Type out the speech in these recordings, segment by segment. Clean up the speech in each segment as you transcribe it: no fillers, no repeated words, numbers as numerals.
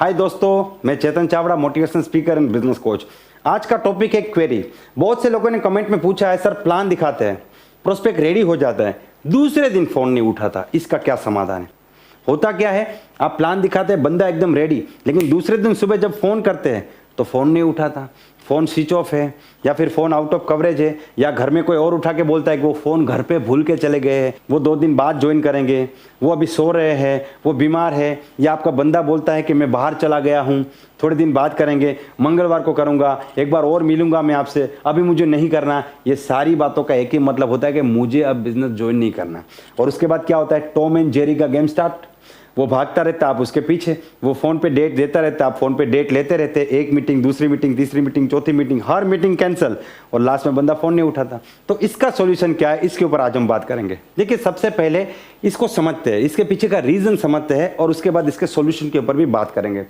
हाय दोस्तों, मैं Chetan Chavda, motivational speaker and business coach. आज का टॉपिक है क्वेरी। बहुत से लोगों ने कमेंट में पूछा है, सर प्लान दिखाते हैं, प्रोस्पेक्ट रेडी हो जाता है, दूसरे दिन फोन नहीं उठाता, इसका क्या समाधान है? होता क्या है, आप प्लान दिखाते हैं, बंदा एकदम रेडी, लेकिन दूसरे दिन सुबह जब फोन करते हैं तो फोन नहीं उठाता, फ़ोन स्विच ऑफ है या फिर फ़ोन आउट ऑफ कवरेज है, या घर में कोई और उठा के बोलता है कि वो फ़ोन घर पे भूल के चले गए हैं, वो 2 दिन बाद ज्वाइन करेंगे, वो अभी सो रहे हैं, वो बीमार है, या आपका बंदा बोलता है कि मैं बाहर चला गया हूँ, थोड़े दिन बाद करेंगे, मंगलवार को करूँगा, एक बार और मिलूंगा मैं आपसे, अभी मुझे नहीं करना। ये सारी बातों का एक ही मतलब होता है कि मुझे अब बिजनेस ज्वाइन नहीं करना। और उसके बाद क्या होता है, टॉम एंड जेरी का गेम स्टार्ट। वो भागता रहता, आप उसके पीछे, वो फ़ोन पे डेट देता रहता, आप फ़ोन पे डेट लेते रहते, एक मीटिंग, दूसरी मीटिंग, तीसरी मीटिंग, चौथी मीटिंग, हर मीटिंग कैंसिल, और लास्ट में बंदा फ़ोन नहीं उठाता। तो इसका सॉल्यूशन क्या है, इसके ऊपर आज हम बात करेंगे। देखिए, सबसे पहले इसको समझते हैं, इसके पीछे का रीज़न समझते हैं, और उसके बाद इसके सॉल्यूशन के ऊपर भी बात करेंगे।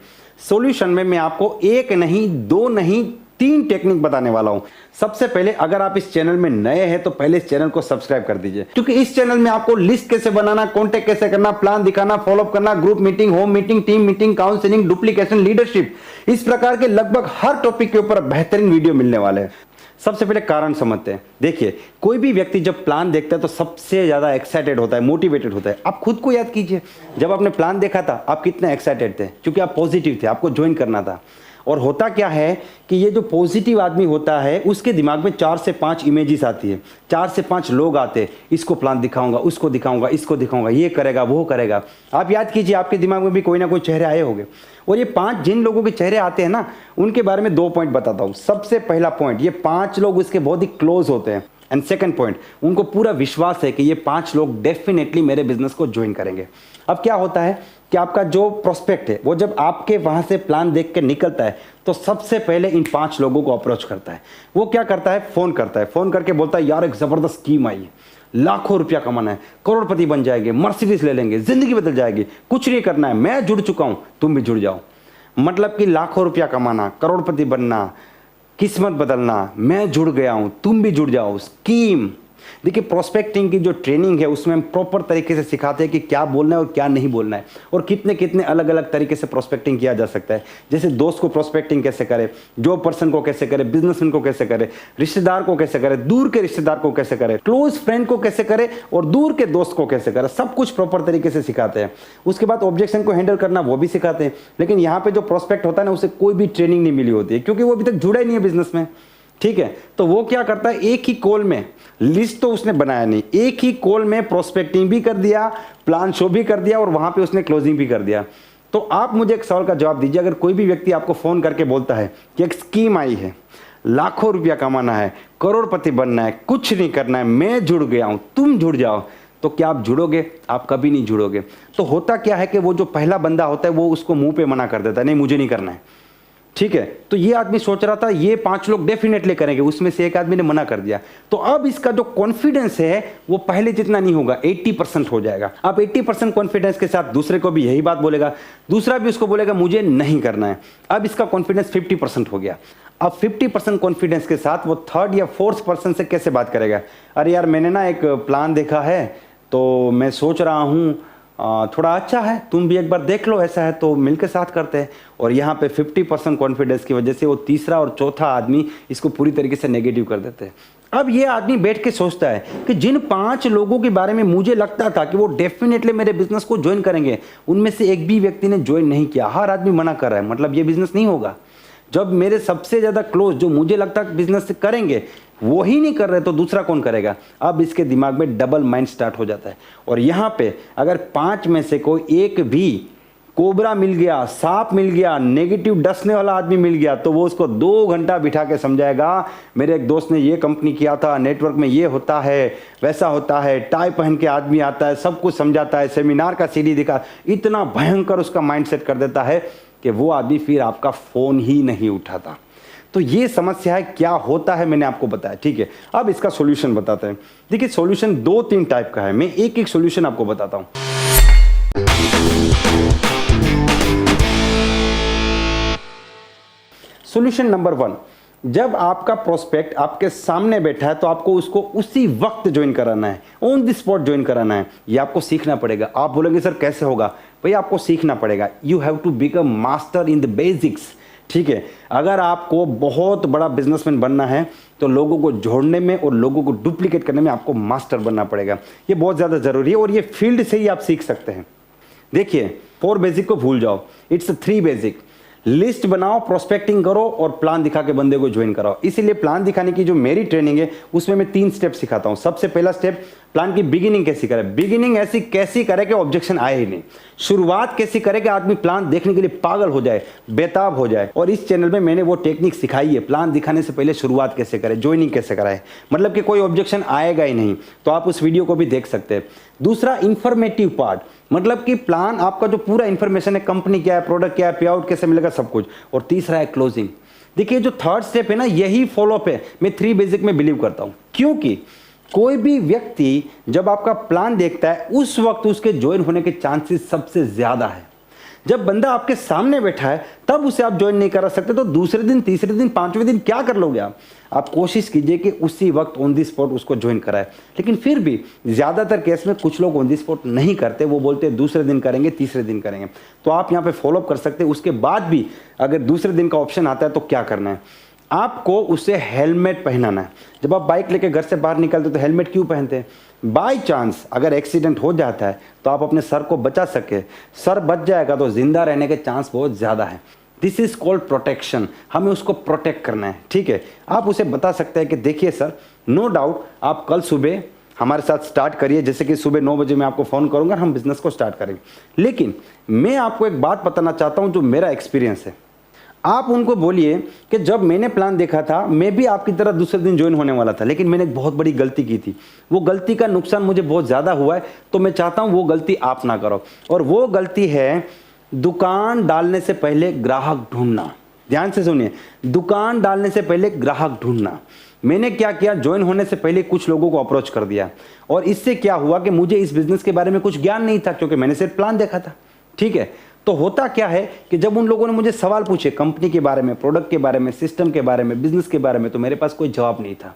सॉल्यूशन में मैं आपको 1 नहीं, 2 नहीं, 3 टेक्निक बताने वाला हूं। सबसे पहले, अगर आप इस चैनल में नए हैं तो पहले इस चैनल को सब्सक्राइब कर दीजिए, क्योंकि इस चैनल में आपको लिस्ट कैसे बनाना, कॉन्टेक्ट कैसे करना, प्लान दिखाना, फॉलोअप करना, group meeting, home meeting, team meeting, counselling, duplication, leadership, इस प्रकार के लगभग हर टॉपिक के ऊपर बेहतरीन वीडियो मिलने वाले हैं। सबसे पहले कारण समझते हैं। देखिए, कोई भी व्यक्ति जब प्लान देखता है तो सबसे ज्यादा एक्साइटेड होता है, मोटिवेटेड होता है। आप खुद को याद कीजिए, जब आपने प्लान देखा था आप कितने एक्साइटेड थे, क्योंकि आप पॉजिटिव थे, आपको ज्वाइन करना था। और होता क्या है कि ये जो पॉजिटिव आदमी होता है उसके दिमाग में 4 से 5 इमेजेस आती है, 4 से 5 लोग आते हैं, इसको प्लान दिखाऊंगा, उसको दिखाऊंगा, इसको दिखाऊंगा, ये करेगा, वो करेगा। आप याद कीजिए, आपके दिमाग में भी कोई ना कोई चेहरे आए होंगे, और ये 5 जिन लोगों के चेहरे आते हैं ना, उनके बारे में 2 पॉइंट बताता हूँ। सबसे पहला पॉइंट, ये 5 लोग उसके बहुत ही क्लोज होते हैं। एंड सेकंड पॉइंट, उनको पूरा विश्वास है कि ये 5 लोग डेफिनेटली मेरे बिजनेस को ज्वाइन करेंगे। अब क्या होता है कि आपका जो प्रोस्पेक्ट है वो जब आपके वहां से प्लान देख के निकलता है तो सबसे पहले इन 5 लोगों को अप्रोच करता है। वो क्या करता है, फोन करता है, फोन करके बोलता है, यार एक जबरदस्त स्कीम आई है, लाखों रुपया कमाना है, करोड़पति बन जाएंगे, मर्सिडीज ले लेंगे, जिंदगी बदल जाएगी, कुछ नहीं करना है, मैं जुड़ चुका हूं, तुम भी जुड़ जाओ। मतलब कि लाखों रुपया कमाना, करोड़पति बनना, किस्मत बदलना, मैं जुड़ गया हूं, तुम भी जुड़ जाओ, स्कीम। देखिए, प्रोस्पेक्टिंग की जो ट्रेनिंग है उसमें हम प्रॉपर तरीके से सिखाते हैं कि क्या बोलना है और क्या नहीं बोलना है, और कितने कितने अलग अलग तरीके से प्रोस्पेक्टिंग किया जा सकता है। जैसे दोस्त को प्रोस्पेक्टिंग कैसे करे, जॉब पर्सन को कैसे करे, बिजनेसमैन को कैसे करे, रिश्तेदार को कैसे करे, दूर के रिश्तेदार को कैसे करे, क्लोज फ्रेंड को कैसे करे, और दूर के दोस्त को कैसे करे, सब कुछ प्रॉपर तरीके से सिखाते हैं। उसके बाद ऑब्जेक्शन को हैंडल करना वो भी सिखाते हैं। लेकिन यहाँ पे जो प्रोस्पेक्ट होता है ना, उसे कोई भी ट्रेनिंग नहीं मिली होती है, क्योंकि वो अभी तक जुड़ा ही नहीं है बिजनेस में। ठीक है, तो वो क्या करता है, एक ही कॉल में, लिस्ट तो उसने बनाया नहीं, एक ही कॉल में प्रोस्पेक्टिंग भी कर दिया, प्लान शो भी कर दिया, और वहां पे उसने क्लोजिंग भी कर दिया। तो आप मुझे एक सवाल का जवाब दीजिए, अगर कोई भी व्यक्ति आपको फोन करके बोलता है कि एक स्कीम आई है, लाखों रुपया कमाना है, करोड़पति बनना है, कुछ नहीं करना है, मैं जुड़ गया हूं, तुम जुड़ जाओ, तो क्या आप जुड़ोगे? आप कभी नहीं जुड़ोगे। तो होता क्या है कि वो जो पहला बंदा होता है वो उसको मुंह पे मना कर देता है, नहीं मुझे नहीं करना है। ठीक है, तो ये आदमी सोच रहा था ये 5 लोग डेफिनेटली करेंगे, उसमें से एक आदमी ने मना कर दिया। तो अब इसका जो कॉन्फिडेंस है वो पहले जितना नहीं होगा, 80% हो जाएगा। अब 80% कॉन्फिडेंस के साथ दूसरे को भी यही बात बोलेगा, दूसरा भी उसको बोलेगा मुझे नहीं करना है। अब इसका कॉन्फिडेंस 50% हो गया। अब 50% कॉन्फिडेंस के साथ वो 3rd या 4th पर्सन से कैसे बात करेगा, अरे यार मैंने ना एक प्लान देखा है, तो मैं सोच रहा हूँ थोड़ा अच्छा है, तुम भी एक बार देख लो, ऐसा है तो मिलकर साथ करते हैं। और यहाँ पे 50% कॉन्फिडेंस की वजह से वो तीसरा और चौथा आदमी इसको पूरी तरीके से नेगेटिव कर देते हैं। अब ये आदमी बैठ के सोचता है कि जिन 5 लोगों के बारे में मुझे लगता था कि वो डेफिनेटली मेरे बिजनेस को ज्वाइन करेंगे, उनमें से एक भी व्यक्ति ने ज्वाइन नहीं किया, हर आदमी मना कर रहा है, मतलब ये बिजनेस नहीं होगा। जब मेरे सबसे ज्यादा क्लोज जो मुझे लगता है बिजनेस से करेंगे वो ही नहीं कर रहे तो दूसरा कौन करेगा? अब इसके दिमाग में डबल माइंड स्टार्ट हो जाता है। और यहाँ पे अगर 5 में से कोई एक भी कोबरा मिल गया, सांप मिल गया, नेगेटिव डसने वाला आदमी मिल गया, तो वो उसको 2 घंटा बिठा के समझाएगा, मेरे एक दोस्त ने ये कंपनी किया था, नेटवर्क में ये होता है, वैसा होता है, टाई पहन के आदमी आता है, सब कुछ समझाता है, सेमिनार का सीडी दिखा, इतना भयंकर उसका माइंड सेट कर देता है कि वो आदमी फिर आपका फोन ही नहीं उठाता। तो ये समस्या है, क्या होता है मैंने आपको बताया। ठीक है, अब इसका सॉल्यूशन बताते हैं। देखिए, सॉल्यूशन 2-3 टाइप का है, मैं एक एक सॉल्यूशन आपको बताता हूं। सॉल्यूशन नंबर 1, जब आपका प्रोस्पेक्ट आपके सामने बैठा है तो आपको उसको उसी वक्त ज्वाइन कराना है, ऑन द स्पॉट ज्वाइन कराना है। ये आपको सीखना पड़ेगा। आप बोलेंगे सर कैसे होगा? भाई आपको सीखना पड़ेगा। You have to become master in the basics. ठीक है, अगर आपको बहुत बड़ा बिजनेसमैन बनना है तो लोगों को जोड़ने में और लोगों को डुप्लीकेट करने में आपको मास्टर बनना पड़ेगा। ये बहुत ज़्यादा ज़रूरी है और ये फील्ड से ही आप सीख सकते हैं। देखिए, 4 बेसिक को भूल जाओ, इट्स 3 बेसिक। लिस्ट बनाओ, प्रोस्पेक्टिंग करो और प्लान दिखा के बंदे को ज्वाइन कराओ। इसीलिए प्लान दिखाने की जो मेरी ट्रेनिंग है उसमें मैं 3 स्टेप सिखाता हूं। सबसे पहला स्टेप, प्लान की बिगिनिंग कैसी करें। बिगिनिंग ऐसी कैसी करे कि ऑब्जेक्शन आए ही नहीं। शुरुआत कैसी करे कि आदमी प्लान देखने के लिए पागल हो जाए, बेताब हो जाए। और इस चैनल में मैंने वो टेक्निक सिखाई है, प्लान दिखाने से पहले शुरुआत कैसे करें, ज्वाइनिंग कैसे कराए, मतलब कि कोई ऑब्जेक्शन आएगा ही नहीं। तो आप उस वीडियो को भी देख सकते हैं। दूसरा, इंफॉर्मेटिव पार्ट, मतलब कि प्लान आपका जो पूरा इंफॉर्मेशन है, कंपनी क्या है, प्रोडक्ट क्या है, पे आउट कैसे मिलेगा, सब कुछ। और तीसरा है क्लोजिंग। देखिए, जो थर्ड स्टेप है ना, यही फॉलोअप है। मैं 3 बेसिक में बिलीव करता हूं, क्योंकि कोई भी व्यक्ति जब आपका प्लान देखता है उस वक्त उसके ज्वाइन होने के चांसेस सबसे ज्यादा है। जब बंदा आपके सामने बैठा है तब उसे आप ज्वाइन नहीं करा सकते, तो दूसरे दिन, तीसरे दिन, 5वें दिन क्या कर लोगे आप कोशिश कीजिए कि उसी वक्त ऑन दी स्पॉट उसको ज्वाइन कराए। लेकिन फिर भी ज्यादातर केस में कुछ लोग ऑन दी स्पॉट नहीं करते, वो बोलते हैं दूसरे दिन करेंगे, तीसरे दिन करेंगे। तो आप यहाँ पे फॉलोअप कर सकते हैं। उसके बाद भी अगर दूसरे दिन का ऑप्शन आता है तो क्या करना है, आपको उसे हेलमेट पहनाना है। जब आप बाइक लेके घर से बाहर निकलते तो हेलमेट क्यों पहनते हैं? बाई चांस अगर एक्सीडेंट हो जाता है तो आप अपने सर को बचा सके। सर बच जाएगा तो जिंदा रहने के चांस बहुत ज़्यादा है। This is called protection. हमें उसको प्रोटेक्ट करना है। ठीक है, आप उसे बता सकते हैं कि देखिए सर, नो डाउट आप कल सुबह हमारे साथ स्टार्ट करिए, जैसे कि सुबह 9 बजे मैं आपको फ़ोन करूंगा, हम बिजनेस को स्टार्ट करेंगे। लेकिन मैं आपको एक बात बताना चाहता हूं जो मेरा एक्सपीरियंस है। आप उनको बोलिए कि जब मैंने प्लान देखा था मैं भी आपकी तरह दूसरे दिन ज्वाइन होने वाला था, लेकिन मैंने एक बहुत बड़ी गलती की थी। वो गलती का नुकसान मुझे बहुत ज़्यादा हुआ है, तो मैं चाहता हूं वो गलती आप ना करो। और वो गलती है दुकान डालने से पहले ग्राहक ढूंढना। ध्यान से सुनिए, दुकान डालने से पहले ग्राहक ढूंढना। मैंने क्या किया, ज्वाइन होने से पहले कुछ लोगों को अप्रोच कर दिया, और इससे क्या हुआ कि मुझे इस बिजनेस के बारे में कुछ ज्ञान नहीं था, क्योंकि मैंने सिर्फ प्लान देखा था। ठीक है, तो होता क्या है कि जब उन लोगों ने मुझे सवाल पूछे कंपनी के बारे में, प्रोडक्ट के बारे में, सिस्टम के बारे में, बिजनेस के बारे में, तो मेरे पास कोई जवाब नहीं था।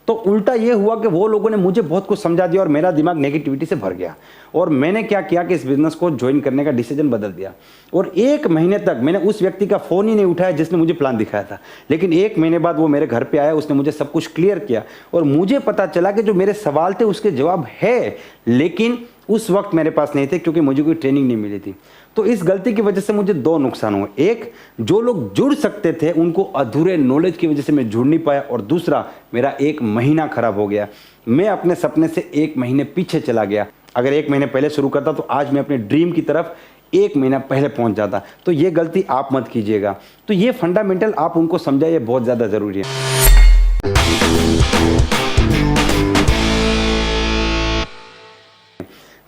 तो उल्टा ये हुआ कि वो लोगों ने मुझे बहुत कुछ समझा दिया और मेरा दिमाग नेगेटिविटी से भर गया। और मैंने क्या किया कि इस बिजनेस को ज्वाइन करने का डिसीजन बदल दिया। और 1 महीने तक मैंने उस व्यक्ति का फ़ोन ही नहीं उठाया जिसने मुझे प्लान दिखाया था। लेकिन 1 महीने बाद वो मेरे घर पे आया, उसने मुझे सब कुछ क्लियर किया और मुझे पता चला कि जो मेरे सवाल थे उसके जवाब है, लेकिन उस वक्त मेरे पास नहीं थे क्योंकि मुझे कोई ट्रेनिंग नहीं मिली थी। तो इस गलती की वजह से मुझे 2 नुकसान हुए। एक, जो लोग जुड़ सकते थे उनको अधूरे नॉलेज की वजह से मैं जुड़ नहीं पाया, और दूसरा, मेरा 1 महीना खराब हो गया। मैं अपने सपने से 1 महीने पीछे चला गया। अगर 1 महीने पहले शुरू करता तो आज मैं अपने ड्रीम की तरफ 1 महीना पहले पहुंच जाता। तो ये गलती आप मत कीजिएगा। तो ये फंडामेंटल आप उनको समझाइए, बहुत ज़्यादा ज़रूरी है।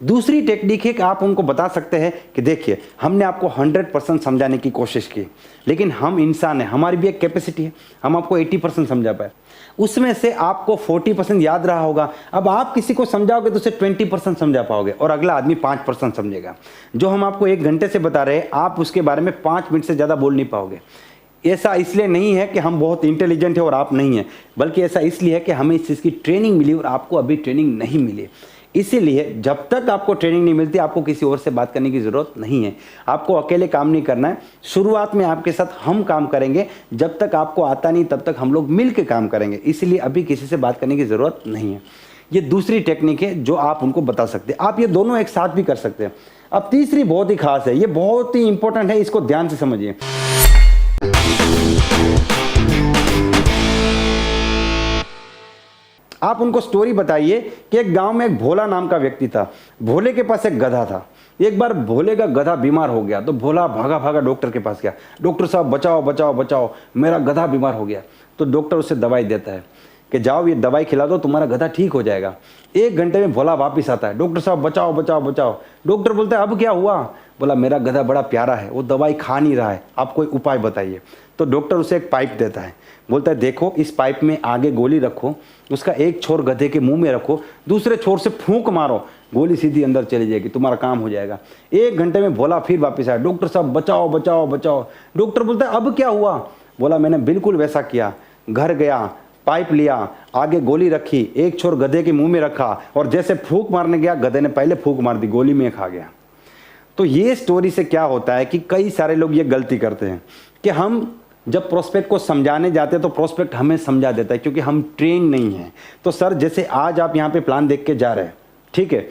दूसरी टेक्निक है कि आप उनको बता सकते हैं कि देखिए, हमने आपको 100% समझाने की कोशिश की, लेकिन हम इंसान हैं, हमारी भी एक कैपेसिटी है, हम आपको 80% समझा पाए। उसमें से आपको 40% याद रहा होगा। अब आप किसी को समझाओगे तो उसे 20% समझा पाओगे और अगला आदमी 5% समझेगा। जो हम आपको 1 घंटे से बता रहे हैं, आप उसके बारे में 5 मिनट से ज़्यादा बोल नहीं पाओगे। ऐसा इसलिए नहीं है कि हम बहुत इंटेलिजेंट हैं और आप नहीं हैं, बल्कि ऐसा इसलिए है कि हमें इस चीज़ की ट्रेनिंग मिली और आपको अभी ट्रेनिंग नहीं मिली। इसीलिए जब तक आपको ट्रेनिंग नहीं मिलती आपको किसी और से बात करने की ज़रूरत नहीं है। आपको अकेले काम नहीं करना है। शुरुआत में आपके साथ हम काम करेंगे, जब तक आपको आता नहीं तब तक हम लोग मिल के काम करेंगे। इसीलिए अभी किसी से बात करने की ज़रूरत नहीं है। ये दूसरी टेक्निक है जो आप उनको बता सकते हैं। आप ये दोनों एक साथ भी कर सकते हैं। अब तीसरी बहुत ही खास है, ये बहुत ही इंपॉर्टेंट है, इसको ध्यान से समझिए। आप उनको स्टोरी बताइए कि एक गांव में एक भोला नाम का व्यक्ति था। भोले के पास एक गधा था। एक बार भोले का गधा बीमार हो गया तो भोला भागा भागा डॉक्टर के पास गया। डॉक्टर साहब बचाओ बचाओ बचाओ, मेरा गधा बीमार हो गया। तो डॉक्टर उसे दवाई देता है कि जाओ ये दवाई खिला दो, तुम्हारा गधा ठीक हो जाएगा। 1 घंटे में भोला वापिस आता है, डॉक्टर साहब बचाओ बचाओ बचाओ। डॉक्टर बोलता है अब क्या हुआ? बोला मेरा गधा बड़ा प्यारा है, वो दवाई खा नहीं रहा है, आप कोई उपाय बताइए। तो डॉक्टर उसे एक पाइप देता है, बोलता है देखो इस पाइप में आगे गोली रखो, उसका एक छोर गधे के मुंह में रखो, दूसरे छोर से फूंक मारो, गोली सीधी अंदर चली जाएगी, तुम्हारा काम हो जाएगा। 1 घंटे में भोला फिर वापस आया, डॉक्टर साहब बचाओ बचाओ बचाओ। डॉक्टर बोलता है अब क्या हुआ? बोला मैंने बिल्कुल वैसा किया, घर गया, पाइप लिया, आगे गोली रखी, एक छोर गधे के मुंह में रखा और जैसे फूंक मारने गया गधे ने पहले फूंक मार दी, गोली में खा गया। तो ये स्टोरी से क्या होता है कि कई सारे लोग ये गलती करते हैं कि हम जब प्रोस्पेक्ट को समझाने जाते हैं तो प्रोस्पेक्ट हमें समझा देता है क्योंकि हम ट्रेन नहीं हैं। तो सर जैसे आज आप यहाँ पे प्लान देख के जा रहे हैं, ठीक है,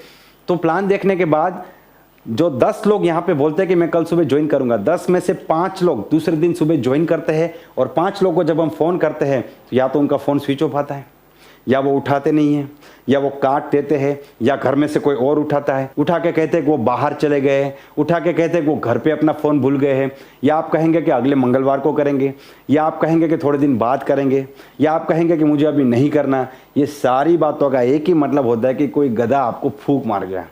तो प्लान देखने के बाद जो 10 लोग यहाँ पे बोलते हैं कि मैं कल सुबह ज्वाइन करूंगा, 10 में से 5 लोग दूसरे दिन सुबह ज्वाइन करते हैं और 5 लोगों को जब हम फ़ोन करते हैं तो या तो उनका फ़ोन स्विच ऑफ आता है, या वो उठाते नहीं हैं, या वो काट देते हैं, या घर में से कोई और उठाता है, उठा के कहते हैं कि वो बाहर चले गए हैं, उठा के कहते हैं कि वो घर पे अपना फ़ोन भूल गए हैं, या आप कहेंगे कि अगले मंगलवार को करेंगे, या आप कहेंगे कि थोड़े दिन बाद करेंगे, या आप कहेंगे कि मुझे अभी नहीं करना। ये सारी बातों का एक ही मतलब होता है कि कोई गधा आपको फूंक मार गया।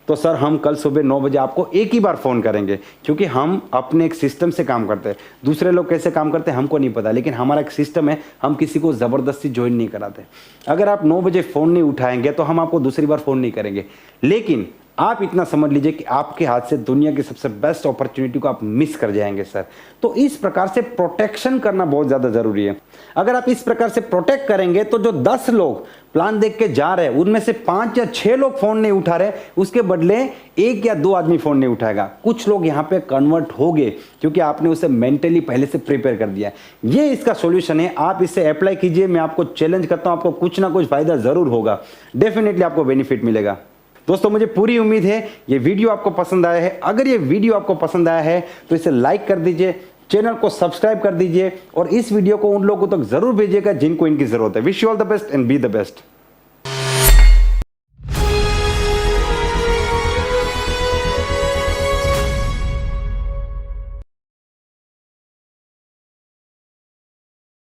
तो सर हम कल सुबह 9 बजे आपको एक ही बार फ़ोन करेंगे क्योंकि हम अपने एक सिस्टम से काम करते हैं। दूसरे लोग कैसे काम करते हैं हमको नहीं पता, लेकिन हमारा एक सिस्टम है, हम किसी को ज़बरदस्ती ज्वाइन नहीं कराते। अगर आप 9 बजे फ़ोन नहीं उठाएंगे तो हम आपको दूसरी बार फ़ोन नहीं करेंगे, लेकिन आप इतना समझ लीजिए कि आपके हाथ से दुनिया की सबसे बेस्ट अपॉर्चुनिटी को आप मिस कर जाएंगे सर। तो इस प्रकार से प्रोटेक्शन करना बहुत ज़्यादा ज़रूरी है। अगर आप इस प्रकार से प्रोटेक्ट करेंगे तो जो 10 लोग प्लान देख के जा रहे हैं उनमें से 5 या 6 लोग फ़ोन नहीं उठा रहे, उसके बदले 1 या 2 आदमी फ़ोन नहीं उठाएगा। कुछ लोग यहाँ पे कन्वर्ट हो गए क्योंकि आपने उसे मेंटली पहले से प्रिपेयर कर दिया। ये इसका सॉल्यूशन है, आप इसे अप्लाई कीजिए। मैं आपको चैलेंज करता हूँ, आपको कुछ ना कुछ फ़ायदा ज़रूर होगा, डेफिनेटली आपको बेनिफिट मिलेगा। दोस्तों मुझे पूरी उम्मीद है ये वीडियो आपको पसंद आया है। अगर ये वीडियो आपको पसंद आया है तो इसे लाइक कर दीजिए, चैनल को सब्सक्राइब कर दीजिए और इस वीडियो को उन लोगों तक जरूर भेजिएगा जिनको इनकी जरूरत है। Wish you all the best and be the best.